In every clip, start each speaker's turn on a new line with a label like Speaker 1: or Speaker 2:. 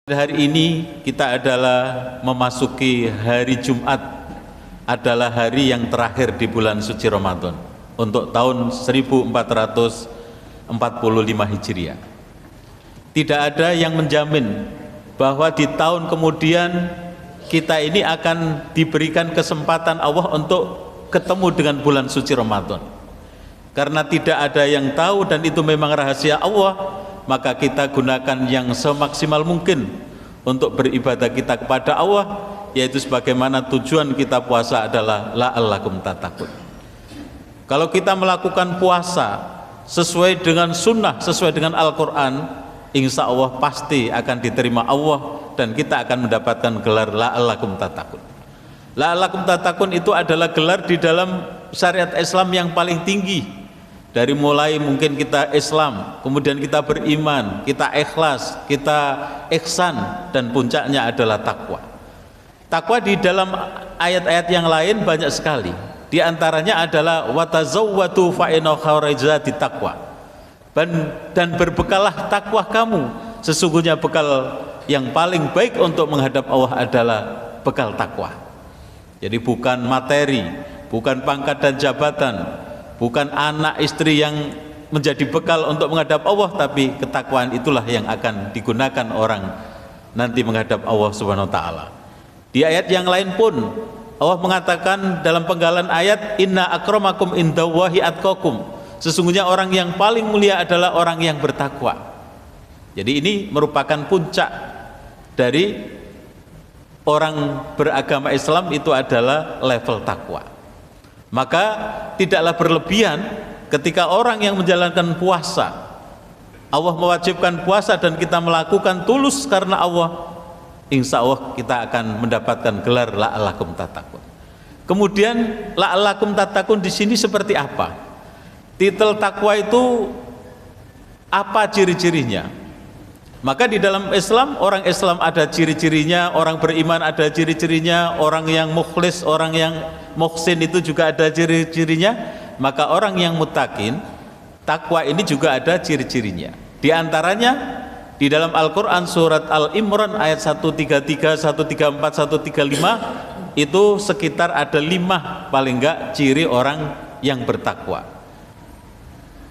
Speaker 1: Hari ini kita adalah memasuki hari Jumat, adalah hari yang terakhir di bulan suci Ramadan untuk tahun 1445 Hijriah. Tidak ada yang menjamin bahwa di tahun kemudian kita ini akan diberikan kesempatan Allah untuk ketemu dengan bulan suci Ramadan. Karena tidak ada yang tahu dan itu memang rahasia Allah, maka kita gunakan yang semaksimal mungkin untuk beribadah kita kepada Allah, yaitu sebagaimana tujuan kita puasa adalah la'allakum tattaqun. Kalau kita melakukan puasa sesuai dengan sunnah, sesuai dengan Al-Quran, insya Allah pasti akan diterima Allah dan kita akan mendapatkan gelar la'allakum tattaqun. La'allakum tattaqun itu adalah gelar di dalam syariat Islam yang paling tinggi. Dari mulai mungkin kita Islam, kemudian kita beriman, kita ikhlas, kita ihsan, dan puncaknya adalah takwa. Takwa di dalam ayat-ayat yang lain banyak sekali. Di antaranya adalah watazawwatu fa inna khairaz taqwa. Dan berbekalah takwa kamu, sesungguhnya bekal yang paling baik untuk menghadap Allah adalah bekal takwa. Jadi bukan materi, bukan pangkat dan jabatan, bukan anak istri yang menjadi bekal untuk menghadap Allah, tapi ketakwaan itulah yang akan digunakan orang nanti menghadap Allah Subhanahu wa taala. Di ayat yang lain pun Allah mengatakan dalam penggalan ayat, inna akramakum indallahi atqakum, sesungguhnya orang yang paling mulia adalah orang yang bertakwa. Jadi ini merupakan puncak dari orang beragama Islam, itu adalah level takwa. Maka tidaklah berlebihan ketika orang yang menjalankan puasa, Allah mewajibkan puasa dan kita melakukan tulus karena Allah, insya Allah kita akan mendapatkan gelar la'allakum tattaqun. Kemudian la'allakum tattaqun di sini seperti apa? Titel takwa itu apa ciri-cirinya? Maka di dalam Islam, orang Islam ada ciri-cirinya, orang beriman ada ciri-cirinya, orang yang mukhlis, orang yang muhsin itu juga ada ciri-cirinya. Maka orang yang muttaqin, takwa ini juga ada ciri-cirinya. Di antaranya di dalam Al-Quran surat Al-Imran ayat 133, 134, 135 itu sekitar ada 5 paling enggak ciri orang yang bertakwa.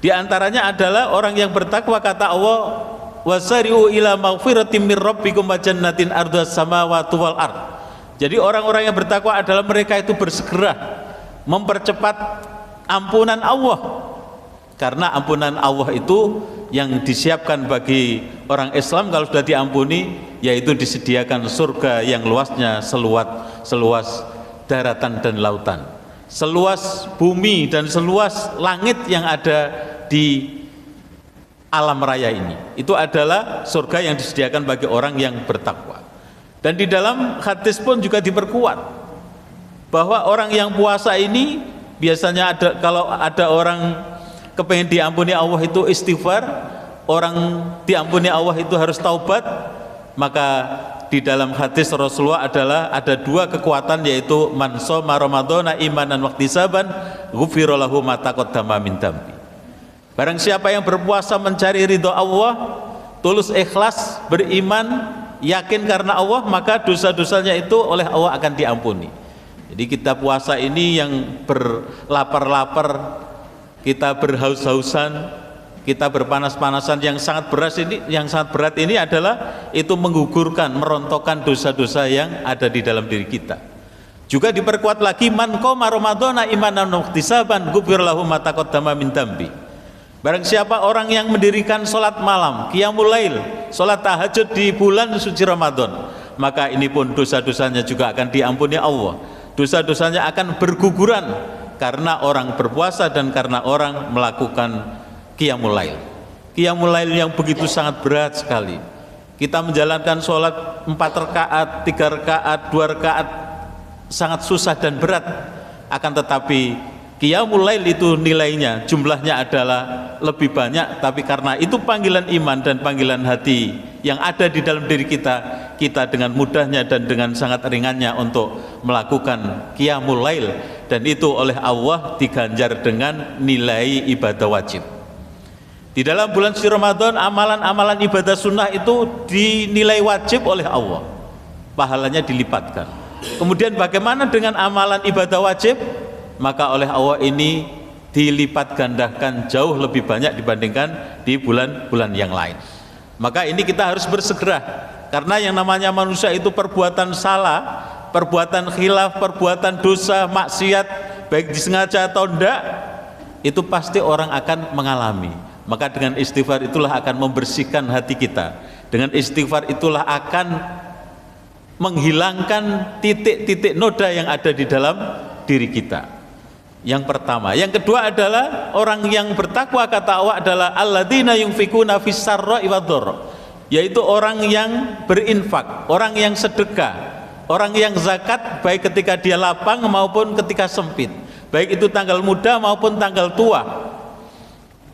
Speaker 1: Di antaranya adalah orang yang bertakwa, kata Allah, wasari'u ila maghfiratin min rabbikum wa jannatin ardhas samawati wal ard. Jadi orang-orang yang bertakwa adalah mereka itu bersegera mempercepat ampunan Allah, karena ampunan Allah itu yang disiapkan bagi orang Islam kalau sudah diampuni, yaitu disediakan surga yang luasnya seluas daratan dan lautan, seluas bumi dan seluas langit yang ada di alam raya ini. Itu adalah surga yang disediakan bagi orang yang bertakwa. Dan di dalam hadis pun juga diperkuat bahwa orang yang puasa ini biasanya ada, kalau ada orang kepengen diampuni Allah itu istighfar, orang diampuni Allah itu harus taubat. Maka di dalam hadis Rasulullah adalah ada 2 kekuatan, yaitu man shoma ramadhana imanan wahtisaban ghufira lahu ma taqaddama min dambi. Barang siapa yang berpuasa mencari ridho Allah, tulus ikhlas, beriman, yakin karena Allah, maka dosa-dosanya itu oleh Allah akan diampuni. Jadi kita puasa ini yang berlapar-lapar, kita berhaus-hausan, kita berpanas-panasan, yang sangat berat ini adalah itu menggugurkan, merontokkan dosa-dosa yang ada di dalam diri kita. Juga diperkuat lagi, man qoma ramadhana imanan wahtisaban ghufira lahu ma taqaddama min dambi. Barang siapa orang yang mendirikan sholat malam, qiyamul lail, sholat tahajud di bulan suci Ramadan, maka ini pun dosa-dosanya juga akan diampuni Allah. Dosa-dosanya akan berguguran karena orang berpuasa dan karena orang melakukan qiyamul lail. Qiyamul lail yang begitu sangat berat sekali. Kita menjalankan sholat 4 rakaat, 3 rakaat, 2 rakaat sangat susah dan berat. Akan tetapi qiyamul lail itu nilainya, jumlahnya adalah lebih banyak, tapi karena itu panggilan iman dan panggilan hati yang ada di dalam diri kita, kita dengan mudahnya dan dengan sangat ringannya untuk melakukan qiyamul lail, dan itu oleh Allah diganjar dengan nilai ibadah wajib. Di dalam bulan suci Ramadan, amalan-amalan ibadah sunnah itu dinilai wajib oleh Allah, pahalanya dilipatkan. Kemudian bagaimana dengan amalan ibadah wajib? Maka oleh Allah ini dilipat gandakan jauh lebih banyak dibandingkan di bulan-bulan yang lain. Maka ini kita harus bersegera, karena yang namanya manusia itu perbuatan salah, perbuatan khilaf, perbuatan dosa, maksiat, baik disengaja atau tidak, itu pasti orang akan mengalami. Maka dengan istighfar itulah akan membersihkan hati kita. Dengan istighfar itulah akan menghilangkan titik-titik noda yang ada di dalam diri kita. Yang pertama. Yang kedua adalah orang yang bertakwa, kata Allah, adalah alladzina yunfikuna fis sarra'i wad-dharra, yaitu orang yang berinfak, orang yang sedekah, orang yang zakat, baik ketika dia lapang maupun ketika sempit, baik itu tanggal muda maupun tanggal tua.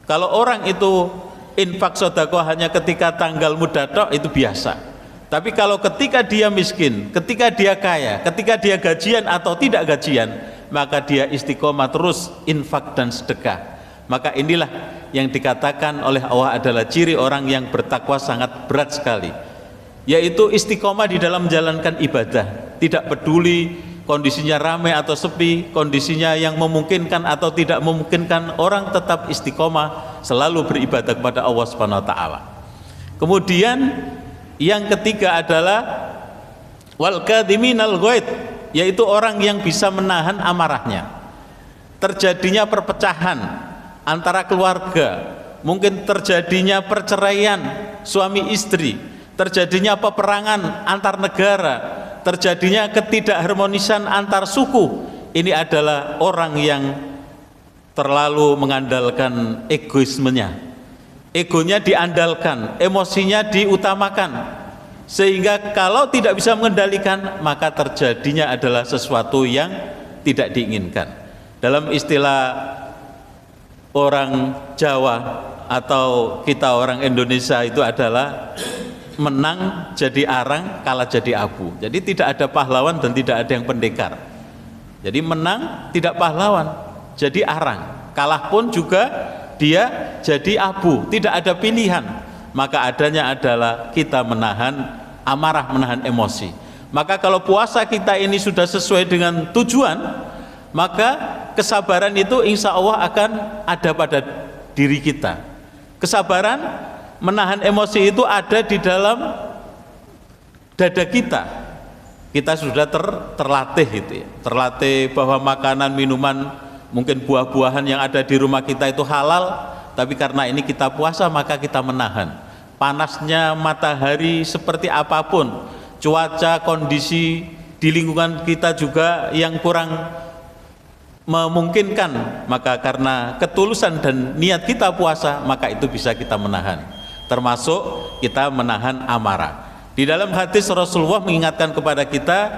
Speaker 1: Kalau orang itu infak sedekah hanya ketika tanggal muda tok, itu biasa. Tapi kalau ketika dia miskin, ketika dia kaya, ketika dia gajian atau tidak gajian, maka dia istiqomah terus infak dan sedekah. Maka inilah yang dikatakan oleh Allah adalah ciri orang yang bertakwa sangat berat sekali, yaitu istiqomah di dalam menjalankan ibadah, tidak peduli kondisinya ramai atau sepi, kondisinya yang memungkinkan atau tidak memungkinkan, orang tetap istiqomah selalu beribadah kepada Allah Subhanahu wa taala. Kemudian yang ketiga adalah wal kadhiminal ghaid, yaitu orang yang bisa menahan amarahnya. Terjadinya perpecahan antara keluarga, mungkin terjadinya perceraian suami istri, terjadinya peperangan antar negara, terjadinya ketidakharmonisan antar suku, ini adalah orang yang terlalu mengandalkan egoismenya, egonya diandalkan, emosinya diutamakan, sehingga kalau tidak bisa mengendalikan, maka terjadinya adalah sesuatu yang tidak diinginkan. Dalam istilah orang Jawa atau kita orang Indonesia itu adalah menang jadi arang, kalah jadi abu. Jadi tidak ada pahlawan dan tidak ada yang pendekar. Jadi menang tidak pahlawan, jadi arang. Kalah pun juga dia jadi abu, tidak ada pilihan. Maka adanya adalah kita menahan amarah, menahan emosi. Maka kalau puasa kita ini sudah sesuai dengan tujuan, maka kesabaran itu insya Allah akan ada pada diri kita. Kesabaran menahan emosi itu ada di dalam dada kita. Kita sudah terlatih itu ya. Terlatih bahwa makanan, minuman, mungkin buah-buahan yang ada di rumah kita itu halal, tapi karena ini kita puasa maka kita menahan. Panasnya matahari seperti apapun, cuaca, kondisi di lingkungan kita juga yang kurang memungkinkan, maka karena ketulusan dan niat kita puasa, maka itu bisa kita menahan. Termasuk kita menahan amarah. Di dalam hadis Rasulullah mengingatkan kepada kita,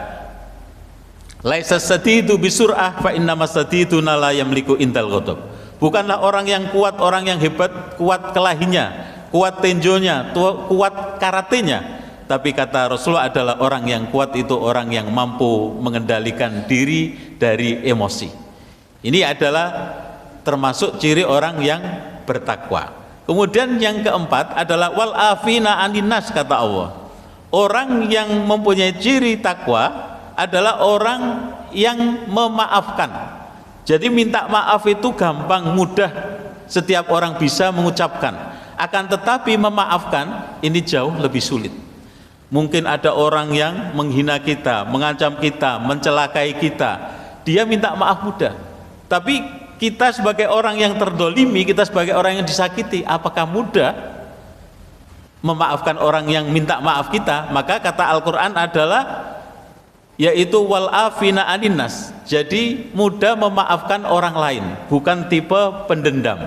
Speaker 1: laisa sadidu bisur'ah fa innamas sadiduna la yamliku indal ghadab. Bukanlah orang yang kuat, orang yang hebat, kuat kelahinya, kuat tenjonya, kuat karatenya, tapi kata Rasulullah adalah orang yang kuat itu orang yang mampu mengendalikan diri dari emosi. Ini adalah termasuk ciri orang yang bertakwa. Kemudian yang keempat adalah wal afina aninnas, kata Allah. Orang yang mempunyai ciri takwa adalah orang yang memaafkan. Jadi minta maaf itu gampang, mudah, setiap orang bisa mengucapkan. Akan tetapi memaafkan ini jauh lebih sulit. Mungkin ada orang yang menghina kita, mengancam kita, mencelakai kita, dia minta maaf mudah. Tapi kita sebagai orang yang terdolimi, kita sebagai orang yang disakiti, apakah mudah memaafkan orang yang minta maaf kita? Maka kata Al-Quran adalah yaitu wal afina aninnas. Jadi mudah memaafkan orang lain, bukan tipe pendendam,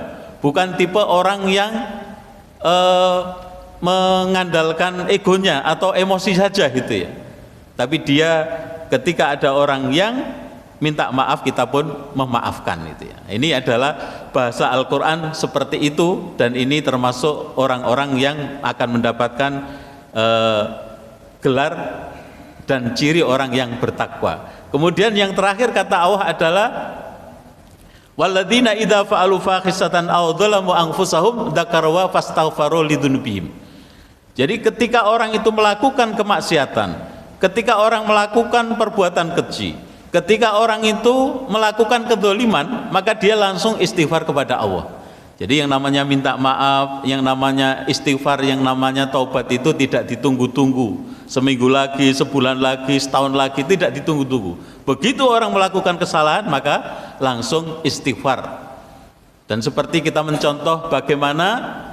Speaker 1: bukan tipe orang yang mengandalkan egonya atau emosi saja gitu ya. Tapi dia ketika ada orang yang minta maaf, kita pun memaafkan itu ya. Ini adalah bahasa Al-Quran seperti itu, dan ini termasuk orang-orang yang akan mendapatkan gelar dan ciri orang yang bertakwa. Kemudian yang terakhir kata Allah adalah Walladzina idza fa'alu fahisatan aw dzalamu anfusahum dzakaru fastaghfaru lidzunubihim. Jadi ketika orang itu melakukan kemaksiatan, ketika orang melakukan perbuatan keji, ketika orang itu melakukan kedzaliman, maka dia langsung istighfar kepada Allah. Jadi yang namanya minta maaf, yang namanya istighfar, yang namanya taubat itu tidak ditunggu-tunggu. Seminggu lagi, sebulan lagi, setahun lagi, tidak ditunggu-tunggu. Begitu orang melakukan kesalahan, maka langsung istighfar. Dan seperti kita mencontoh bagaimana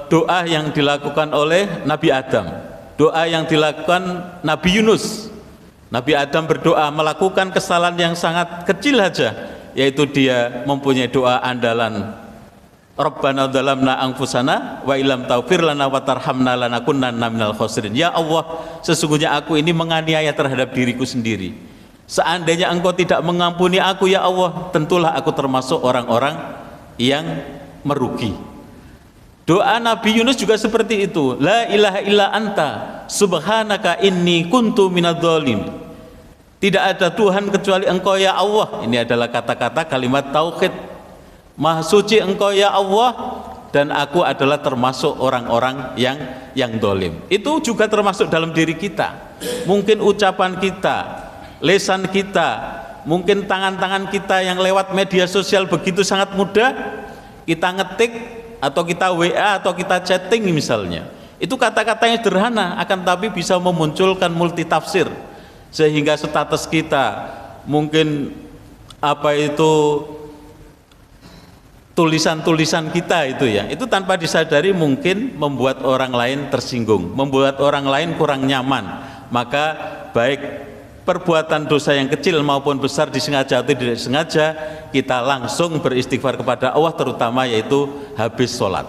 Speaker 1: doa yang dilakukan oleh Nabi Adam, doa yang dilakukan Nabi Yunus. Nabi Adam berdoa melakukan kesalahan yang sangat kecil saja, yaitu dia mempunyai doa andalan, Rabbana dzalamna anfusana wa illam taghfir lana wa tarhamna lanakunanna minal khosirin. Ya Allah, sesungguhnya aku ini menganiaya terhadap diriku sendiri. Seandainya Engkau tidak mengampuni aku ya Allah, tentulah aku termasuk orang-orang yang merugi. Doa Nabi Yunus juga seperti itu. La ilaha illa anta subhanaka inni kuntu minadh-dhalimin. Tidak ada Tuhan kecuali Engkau ya Allah. Ini adalah kata-kata kalimat tauhid. Maha suci Engkau ya Allah, dan aku adalah termasuk orang-orang yang dolim. Itu juga termasuk dalam diri kita. Mungkin ucapan kita, lisan kita, mungkin tangan-tangan kita yang lewat media sosial begitu sangat mudah, kita ngetik atau kita WA atau kita chatting misalnya. Itu kata-katanya sederhana, akan tapi bisa memunculkan multi tafsir, sehingga status kita mungkin tulisan-tulisan kita itu tanpa disadari mungkin membuat orang lain tersinggung, membuat orang lain kurang nyaman. Maka baik perbuatan dosa yang kecil maupun besar, disengaja atau tidak disengaja, kita langsung beristighfar kepada Allah, terutama yaitu habis sholat.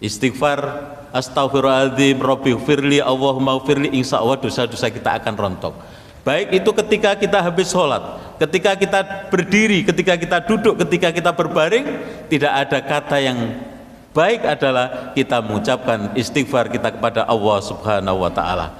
Speaker 1: Istighfar, astaghfirullahaladzim, rabbighfirli, Allahumma ghfirli, insya Allah dosa-dosa kita akan rontok. Baik itu ketika kita habis sholat, ketika kita berdiri, ketika kita duduk, ketika kita berbaring, tidak ada kata yang baik adalah kita mengucapkan istighfar kita kepada Allah Subhanahu wa ta'ala.